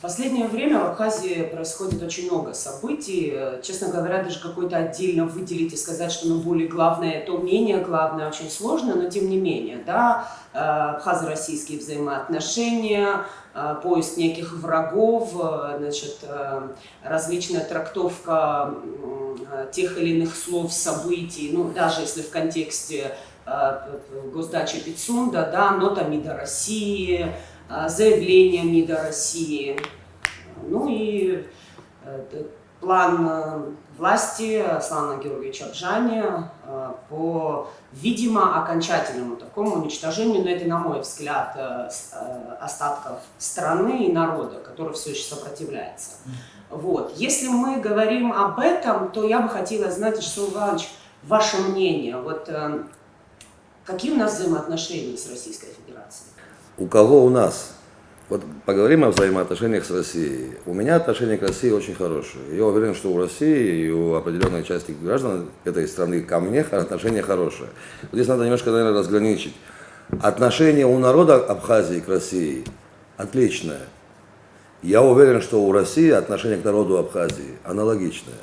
последнее время в Абхазии происходит очень много событий. Честно говоря, даже какой-то отдельно выделить и сказать, что более главное, то менее главное, очень сложно, но тем не менее, да, абхазо-российские взаимоотношения, поиск неких врагов, значит, различная трактовка тех или иных слов, событий, даже если в контексте госдачи Пицунда, да, нота МИДа России, заявление МИДа России, и план власти Аслана Георгиевича Бжани по, видимо, окончательному такому уничтожению, но это, на мой взгляд, остатков страны и народа, который все еще сопротивляется. Вот. Если мы говорим об этом, то я бы хотела знать, Вячеслав Иванович, ваше мнение. Какие у нас взаимоотношения с Российской Федерацией? У кого у нас? Вот поговорим о взаимоотношениях с Россией. У меня отношение к России очень хорошее. Я уверен, что у России и у определенной части граждан этой страны ко мне отношения хорошие. Вот здесь надо немножко, наверное, разграничить. Отношение у народа Абхазии к России отличное. Я уверен, что у России отношение к народу Абхазии аналогичное.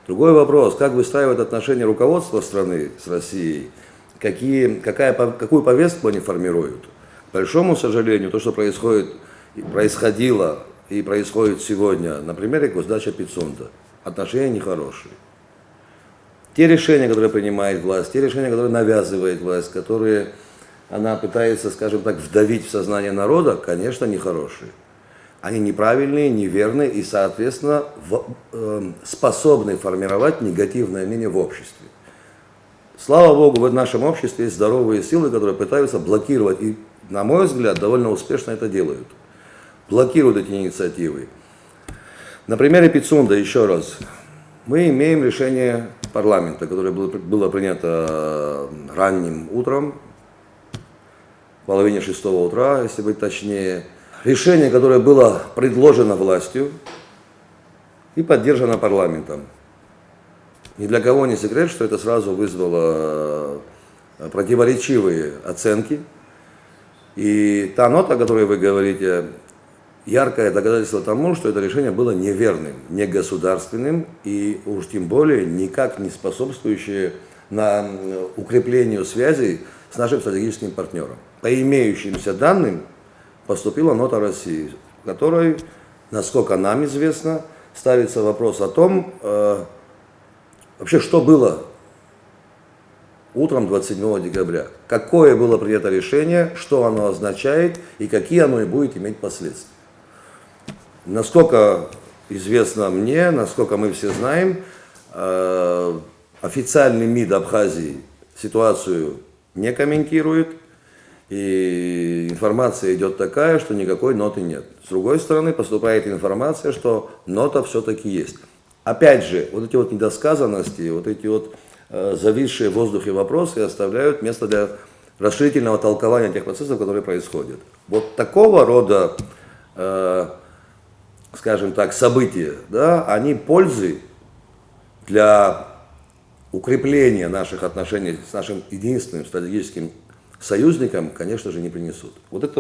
Другой вопрос, как выстраивает отношения руководства страны с Россией, какую повестку они формируют. К большому сожалению, то, что происходило и происходит сегодня на примере госдачи Пицунда, отношения нехорошие. Те решения, которые принимает власть, те решения, которые навязывает власть, которые она пытается, скажем так, вдавить в сознание народа, конечно, нехорошие. Они неправильные, неверные и, соответственно, способны формировать негативное мнение в обществе. Слава Богу, в нашем обществе есть здоровые силы, которые пытаются блокировать, и, на мой взгляд, довольно успешно это делают. Блокируют эти инициативы. На примере Пицунда, еще раз, мы имеем решение парламента, которое было принято ранним утром, в половине 6 утра, если быть точнее. Решение, которое было предложено властью и поддержано парламентом. Ни для кого не секрет, что это сразу вызвало противоречивые оценки. И та нота, о которой вы говорите, яркое доказательство тому, что это решение было неверным, негосударственным и уж тем более никак не способствующее на укреплению связей с нашим стратегическим партнером. По имеющимся данным поступила нота России, в которой, насколько нам известно, ставится вопрос о том, вообще, что было утром 27 декабря, какое было принято решение, что оно означает и какие оно и будет иметь последствия. Насколько известно мне, насколько мы все знаем, официальный МИД Абхазии ситуацию не комментирует, и информация идет такая, что никакой ноты нет. С другой стороны, поступает информация, что нота все-таки есть. Опять же, вот эти недосказанности, вот эти зависшие в воздухе вопросы оставляют место для расширительного толкования тех процессов, которые происходят. Вот такого рода, скажем так, события, да, они пользы для укрепления наших отношений с нашим единственным стратегическим союзникам, конечно же, не принесут. Вот это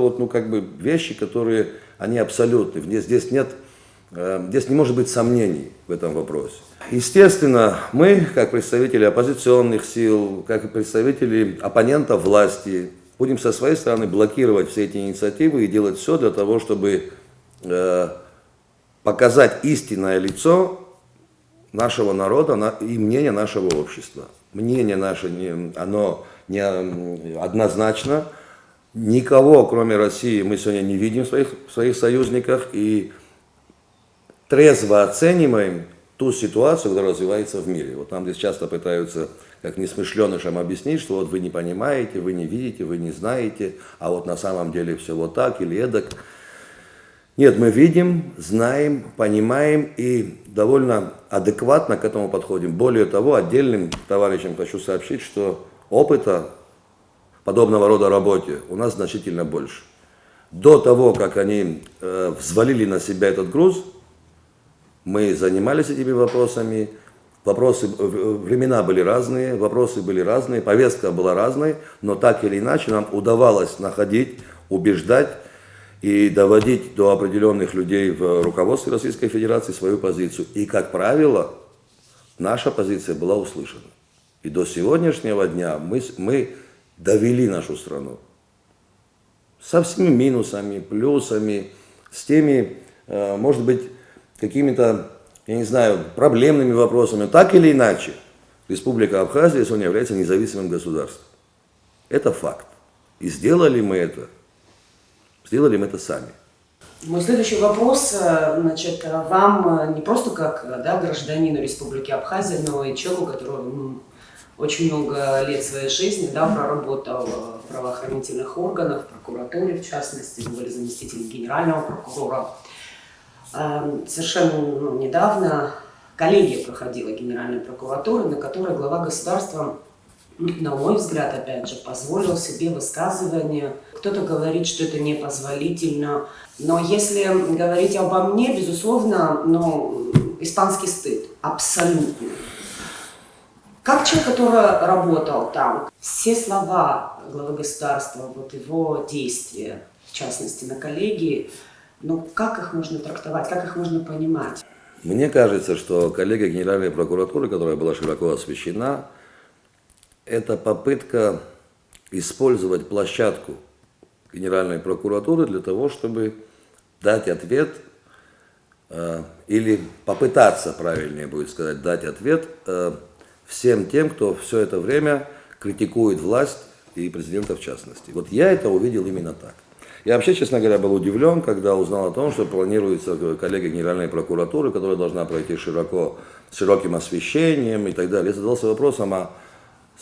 вещи, которые, они абсолютны. Здесь не может быть сомнений в этом вопросе. Естественно, мы, как представители оппозиционных сил, как и представители оппонентов власти, будем со своей стороны блокировать все эти инициативы и делать все для того, чтобы показать истинное лицо нашего народа и мнение нашего общества. Мнение наше, оно не однозначно. Никого, кроме России, мы сегодня не видим в своих союзниках и трезво оцениваем ту ситуацию, которая развивается в мире. Вот нам здесь часто пытаются, как несмышленышам, объяснить, что вот вы не понимаете, вы не видите, вы не знаете, а вот на самом деле все вот так или эдак. Нет, мы видим, знаем, понимаем и довольно адекватно к этому подходим. Более того, отдельным товарищам хочу сообщить, что опыта подобного рода работе у нас значительно больше. До того, как они взвалили на себя этот груз, мы занимались этими вопросами, времена были разные, вопросы были разные, повестка была разной, но так или иначе нам удавалось находить, убеждать и доводить до определенных людей в руководстве Российской Федерации свою позицию. И, как правило, наша позиция была услышана. И до сегодняшнего дня мы довели нашу страну со всеми минусами, плюсами, с теми, может быть, какими-то, я не знаю, проблемными вопросами. Так или иначе, Республика Абхазия сегодня является независимым государством. Это факт. И сделали мы это сами. Мой следующий вопрос, значит, вам не просто как гражданину Республики Абхазия, но и человеку, который очень много лет своей жизни проработал в правоохранительных органах, в прокуратуре в частности, вы были заместителем генерального прокурора. Совершенно недавно коллегия проходила Генеральной прокуратуры, на которой глава государства, на мой взгляд, опять же, позволил себе высказывание. Кто-то говорит, что это непозволительно. Но если говорить обо мне, безусловно, испанский стыд. Абсолютно. Как человек, который работал там, все слова главы государства, его действия, в частности, на коллегии, как их можно трактовать, как их можно понимать? Мне кажется, что коллегия Генеральной прокуратуры, которая была широко освещена, это попытка использовать площадку Генеральной прокуратуры для того, чтобы дать ответ, или попытаться, правильнее будет сказать, дать ответ всем тем, кто все это время критикует власть и президента в частности. Вот я это увидел именно так. Я вообще, честно говоря, был удивлен, когда узнал о том, что планируется коллегия Генеральной прокуратуры, которая должна пройти широким освещением и так далее. Я задался вопросом, а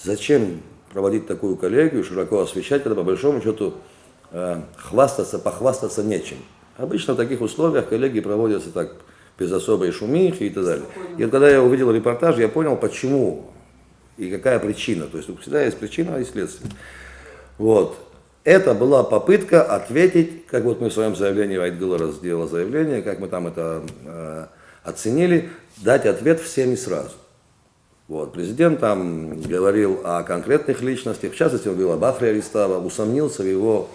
зачем проводить такую коллегию, широко освещать, когда по большому счету похвастаться нечем. Обычно в таких условиях коллегии проводятся так, без особой шумихи и так далее. И вот когда я увидел репортаж, я понял, почему и какая причина. То есть всегда есть причина и следствие. Вот. Это была попытка ответить, как вот мы в своем заявлении, Айтгылара сделала заявление, как мы там это оценили, дать ответ всем и сразу. Вот. Президент там говорил о конкретных личностях, в частности, он говорил об Ахре Аристава, усомнился в его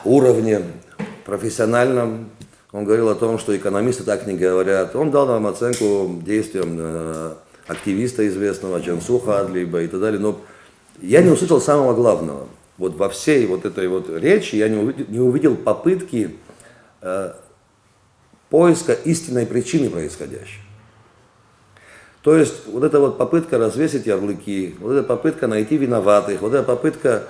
уровне профессиональном. Он говорил о том, что экономисты так не говорят. Он дал нам оценку действиям активиста известного Джансу Хадлиба и так далее. Но я не услышал самого главного. Вот во всей вот этой вот речи я не увидел попытки поиска истинной причины происходящего. То есть вот эта вот попытка развесить ярлыки, вот эта попытка найти виноватых, вот эта попытка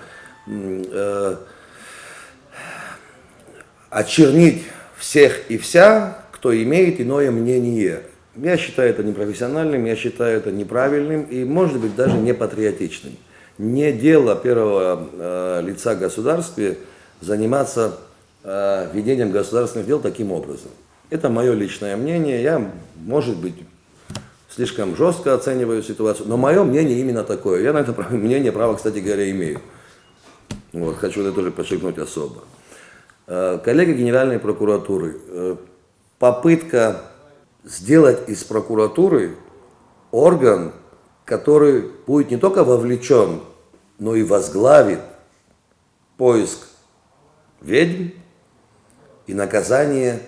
очернить всех и вся, кто имеет иное мнение. Я считаю это непрофессиональным, я считаю это неправильным и, может быть, даже непатриотичным. Не дело первого лица государства заниматься ведением государственных дел таким образом. Это мое личное мнение, я, может быть, слишком жестко оцениваю ситуацию, но мое мнение именно такое. Я на это мнение право, кстати говоря, имею. Вот, хочу это тоже подчеркнуть особо. Коллега Генеральной прокуратуры, попытка сделать из прокуратуры орган, который будет не только вовлечен, но и возглавит поиск ведьм и наказание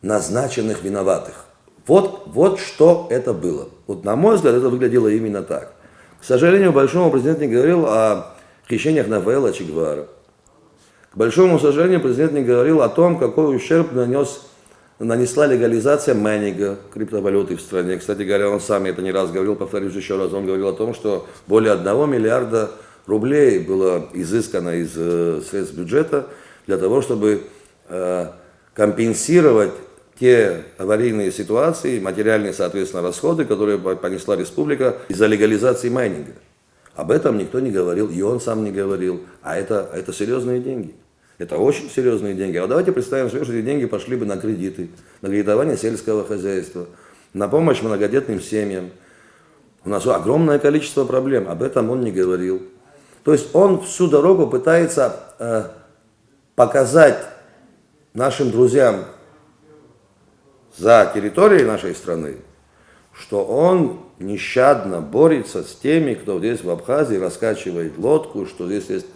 назначенных виноватых. Вот что это было. Вот на мой взгляд, это выглядело именно так. К сожалению, большому президент не говорил о хищениях Рафаэла Че Гевары. К большому сожалению, президент не говорил о том, какой ущерб нанесла легализация майнинга криптовалюты в стране. Кстати говоря, он сам это не раз говорил, повторюсь еще раз, он говорил о том, что более 1 миллиарда рублей было изыскано из средств бюджета для того, чтобы компенсировать те аварийные ситуации, материальные, соответственно, расходы, которые понесла республика из-за легализации майнинга. Об этом никто не говорил, и он сам не говорил. А это серьезные деньги. Это очень серьезные деньги. А давайте представим себе, что эти деньги пошли бы на кредиты, на кредитование сельского хозяйства, на помощь многодетным семьям. У нас огромное количество проблем, об этом он не говорил. То есть он всю дорогу пытается показать нашим друзьям за территорией нашей страны, что он нещадно борется с теми, кто здесь в Абхазии раскачивает лодку, что здесь есть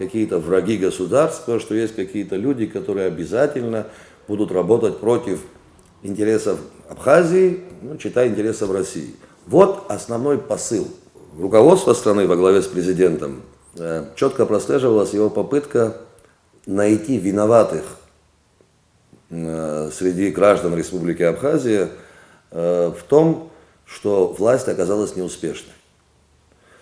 какие-то враги государства, что есть какие-то люди, которые обязательно будут работать против интересов Абхазии, ну, читай интересов России. Вот основной посыл. Руководство страны во главе с президентом четко прослеживалась его попытка найти виноватых среди граждан Республики Абхазия в том, что власть оказалась неуспешной.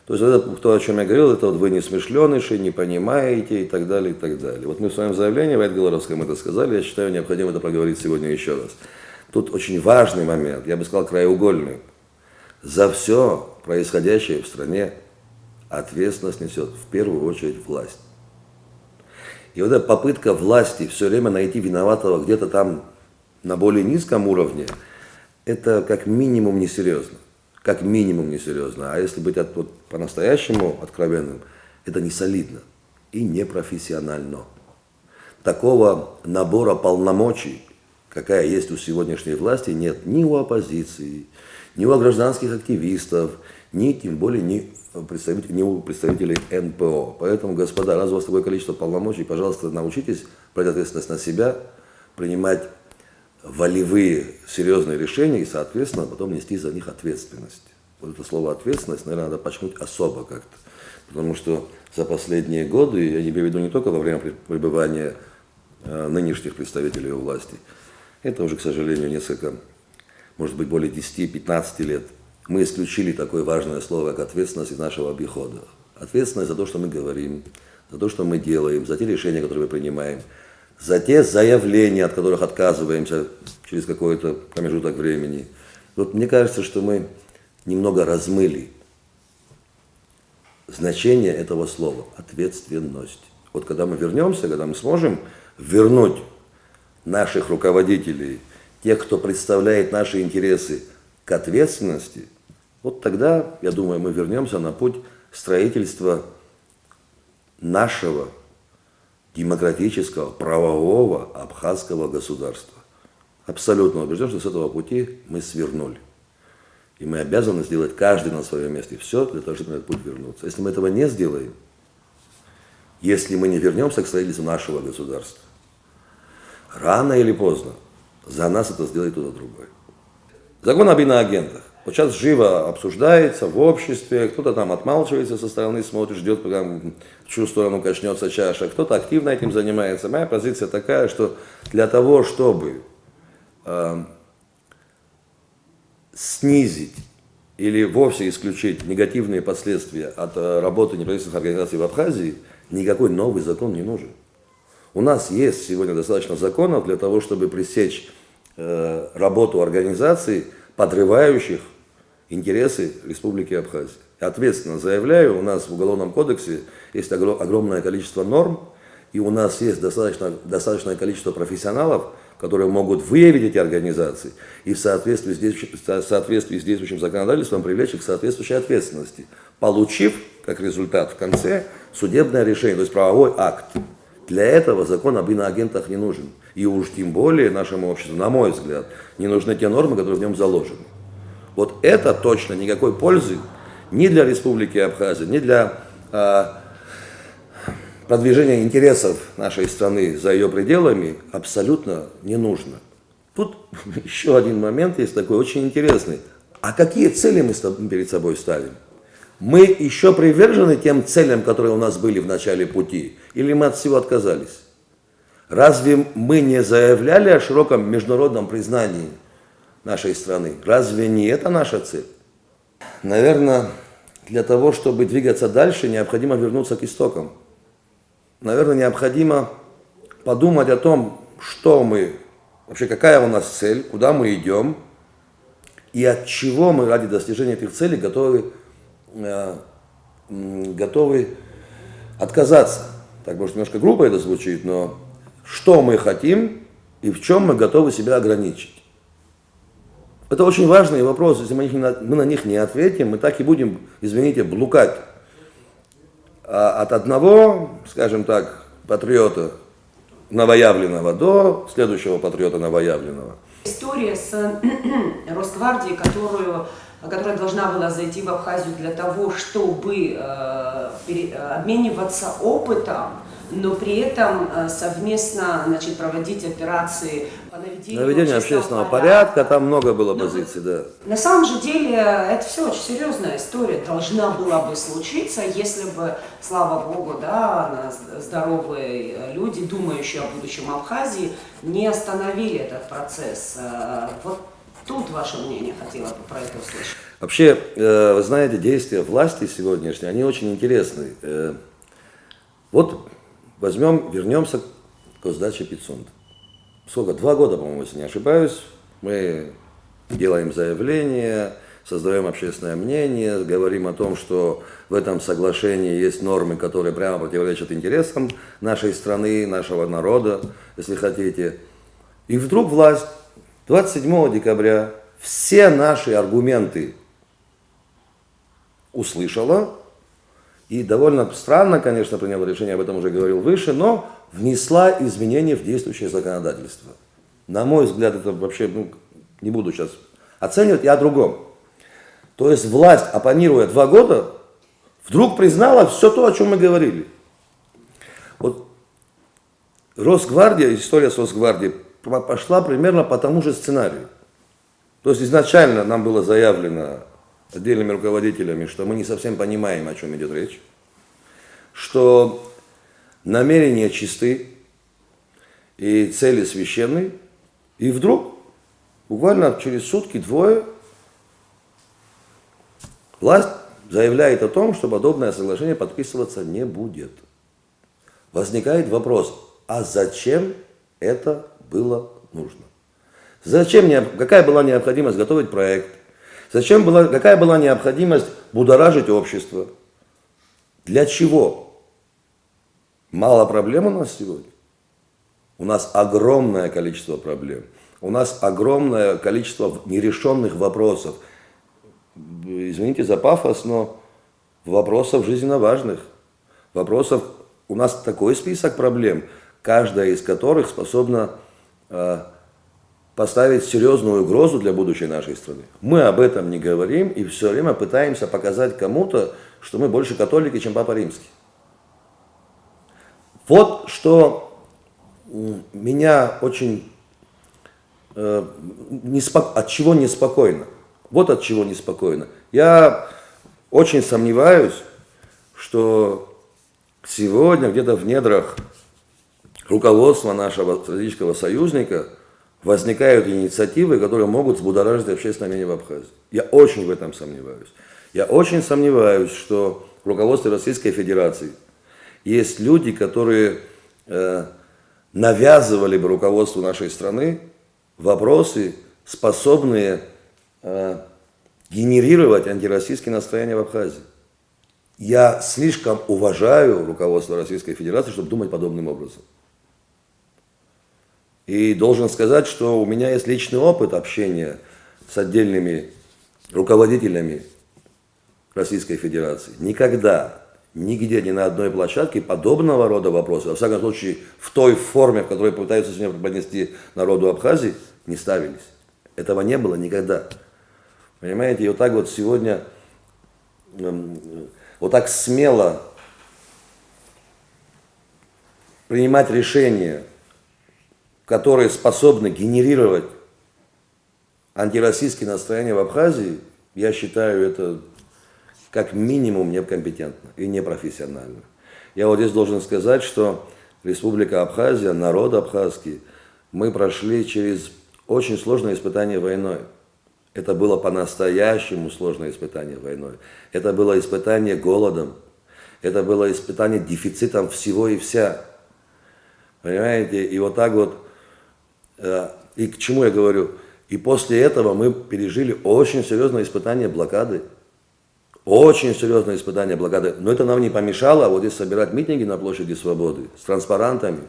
То есть это то, о чем я говорил, это вот вы не смышленыши, не понимаете и так далее, и так далее. Вот мы в своем заявлении в Айтгаларовском это сказали, я считаю, необходимо это проговорить сегодня еще раз. Тут очень важный момент, я бы сказал, краеугольный. За все происходящее в стране ответственность несет в первую очередь власть. И вот эта попытка власти все время найти виноватого где-то там на более низком уровне, это как минимум несерьезно. Как минимум несерьезно. А если быть вот, по-настоящему откровенным, это не солидно и непрофессионально. Такого набора полномочий, какая есть у сегодняшней власти, нет ни у оппозиции, ни у гражданских активистов, ни тем более ни у представителей НПО. Поэтому, господа, раз у вас такое количество полномочий, пожалуйста, научитесь брать ответственность на себя, принимать волевые, серьезные решения и, соответственно, потом нести за них ответственность. Вот это слово «ответственность», наверное, надо подчеркнуть особо как-то. Потому что за последние годы, я имею в виду не только во время пребывания нынешних представителей у власти, это уже, к сожалению, несколько, может быть, более 10-15 лет, мы исключили такое важное слово, как ответственность из нашего обихода. Ответственность за то, что мы говорим, за то, что мы делаем, за те решения, которые мы принимаем, за те заявления, от которых отказываемся через какой-то промежуток времени. Вот мне кажется, что мы немного размыли значение этого слова – ответственность. Вот когда мы вернемся, когда мы сможем вернуть наших руководителей, тех, кто представляет наши интересы, к ответственности, вот тогда, я думаю, мы вернемся на путь строительства нашего демократического, правового абхазского государства. Абсолютно убежден, что с этого пути мы свернули. И мы обязаны сделать каждый на своем месте все для того, чтобы на этот путь вернуться. Если мы этого не сделаем, если мы не вернемся к строительству нашего государства, рано или поздно за нас это сделает кто-то другой. Закон об иноагентах. Вот сейчас живо обсуждается в обществе, кто-то там отмалчивается со стороны, смотрит, ждет, пока в чью сторону качнется чаша, кто-то активно этим занимается. Моя позиция такая, что для того, чтобы снизить или вовсе исключить негативные последствия от работы неправительственных организаций в Абхазии, никакой новый закон не нужен. У нас есть сегодня достаточно законов для того, чтобы пресечь работу организаций, подрывающих интересы Республики Абхазия. Ответственно заявляю, у нас в Уголовном кодексе есть огромное количество норм, и у нас есть достаточное количество профессионалов, которые могут выявить эти организации и в соответствии с действующим законодательством привлечь их к соответствующей ответственности, получив, как результат в конце, судебное решение, то есть правовой акт. Для этого закон об иноагентах не нужен. И уж тем более нашему обществу, на мой взгляд, не нужны те нормы, которые в нем заложены. Вот это точно никакой пользы ни для Республики Абхазия, ни для продвижения интересов нашей страны за ее пределами абсолютно не нужно. Тут еще один момент есть такой очень интересный. А какие цели мы перед собой ставим? Мы еще привержены тем целям, которые у нас были в начале пути, или мы от всего отказались? Разве мы не заявляли о широком международном признании нашей страны? Разве не это наша цель? Наверное, для того, чтобы двигаться дальше, необходимо вернуться к истокам. Наверное, необходимо подумать о том, что мы, вообще какая у нас цель, куда мы идем, и от чего мы ради достижения этих целей готовы отказаться. Так, может, немножко грубо это звучит, но что мы хотим и в чем мы готовы себя ограничить. Это очень важный вопрос. Если мы на них не ответим, мы так и будем, извините, блукать. От одного, скажем так, патриота новоявленного до следующего патриота новоявленного. История с Росгвардией, которую которая должна была зайти в Абхазию для того, чтобы обмениваться опытом, но при этом совместно, значит, проводить операции по наведению общественного порядка, там много было позиций, да. На самом же деле это все очень серьезная история, должна была бы случиться, если бы, слава богу, да, здоровые люди, думающие о будущем Абхазии, не остановили этот процесс. Вот тут ваше мнение хотела бы про это услышать. Вообще, вы знаете, действия власти сегодняшние, они очень интересны. Вот вернемся к госдаче Пицунда. Сколько? 2 года, по-моему, если не ошибаюсь, мы делаем заявление, создаем общественное мнение, говорим о том, что в этом соглашении есть нормы, которые прямо противоречат интересам нашей страны, нашего народа, если хотите. И вдруг власть 27 декабря все наши аргументы услышала и довольно странно, конечно, приняла решение, об этом уже говорил выше, но внесла изменения в действующее законодательство. На мой взгляд, это вообще, не буду сейчас оценивать, я о другом. То есть власть, оппонируя 2 года, вдруг признала все то, о чем мы говорили. Вот Росгвардия, история с Росгвардией пошла примерно по тому же сценарию. То есть изначально нам было заявлено отдельными руководителями, что мы не совсем понимаем, о чем идет речь, что намерения чисты и цели священны, и вдруг, буквально через сутки-двое, власть заявляет о том, что подобное соглашение подписываться не будет. Возникает вопрос, а зачем это было нужно? Какая была необходимость готовить проект? Какая была необходимость будоражить общество? Для чего? Мало проблем у нас сегодня. У нас огромное количество проблем. У нас огромное количество нерешенных вопросов. Извините за пафос, но вопросов жизненно важных. Вопросов, у нас такой список проблем, каждая из которых способна поставить серьезную угрозу для будущей нашей страны. Мы об этом не говорим и все время пытаемся показать кому-то, что мы больше католики, чем Папа Римский. Вот что меня очень от чего неспокойно. Вот от чего неспокойно. Я очень сомневаюсь, что сегодня где-то в недрах руководства нашего стратегического союзника возникают инициативы, которые могут взбудоражить общественное мнение в Абхазии. Я очень в этом сомневаюсь. Я очень сомневаюсь, что в руководстве Российской Федерации есть люди, которые навязывали бы руководству нашей страны вопросы, способные генерировать антироссийские настроения в Абхазии. Я слишком уважаю руководство Российской Федерации, чтобы думать подобным образом. И должен сказать, что у меня есть личный опыт общения с отдельными руководителями Российской Федерации. Никогда, нигде, ни на одной площадке подобного рода вопросы, во всяком случае в той форме, в которой пытаются сегодня преподнести народу Абхазии, не ставились. Этого не было никогда. Понимаете, и вот так вот сегодня, вот так смело принимать решения, которые способны генерировать антироссийские настроения в Абхазии, я считаю это как минимум некомпетентно и непрофессионально. Я вот здесь должен сказать, что Республика Абхазия, народ абхазский, мы прошли через очень сложное испытание войной. Это было по-настоящему сложное испытание войной. Это было испытание голодом. Это было испытание дефицитом всего и вся. Понимаете? И вот так вот, и к чему я говорю? И после этого мы пережили очень серьезное испытание блокады. Очень серьезное испытание блокады. Но это нам не помешало вот здесь собирать митинги на площади Свободы с транспарантами.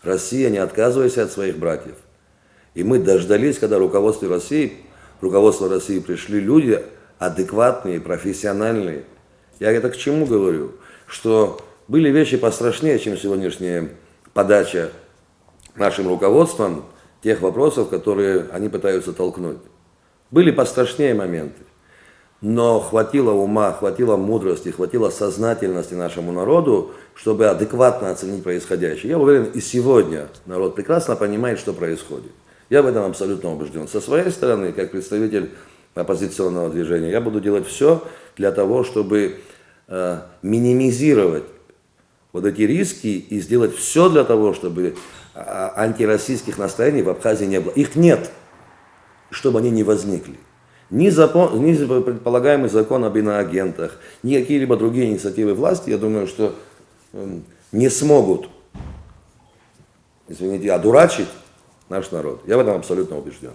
Россия, не отказывайся от своих братьев. И мы дождались, когда в руководство России пришли люди адекватные, профессиональные. Я это к чему говорю? Что были вещи пострашнее, чем сегодняшняя подача нашим руководством тех вопросов, которые они пытаются толкнуть. Были пострашнее моменты. но хватило ума, хватило мудрости, хватило сознательности нашему народу, чтобы адекватно оценить происходящее. Я уверен, и сегодня народ прекрасно понимает, что происходит. Я в этом абсолютно убежден. Со своей стороны, как представитель оппозиционного движения, я буду делать все для того, чтобы минимизировать вот эти риски и сделать все для того, чтобы антироссийских настроений в Абхазии не было. Их нет, чтобы они не возникли. Ни предполагаемый закон об иноагентах, ни какие-либо другие инициативы власти, я думаю, что не смогут, извините, одурачить наш народ. Я в этом абсолютно убежден.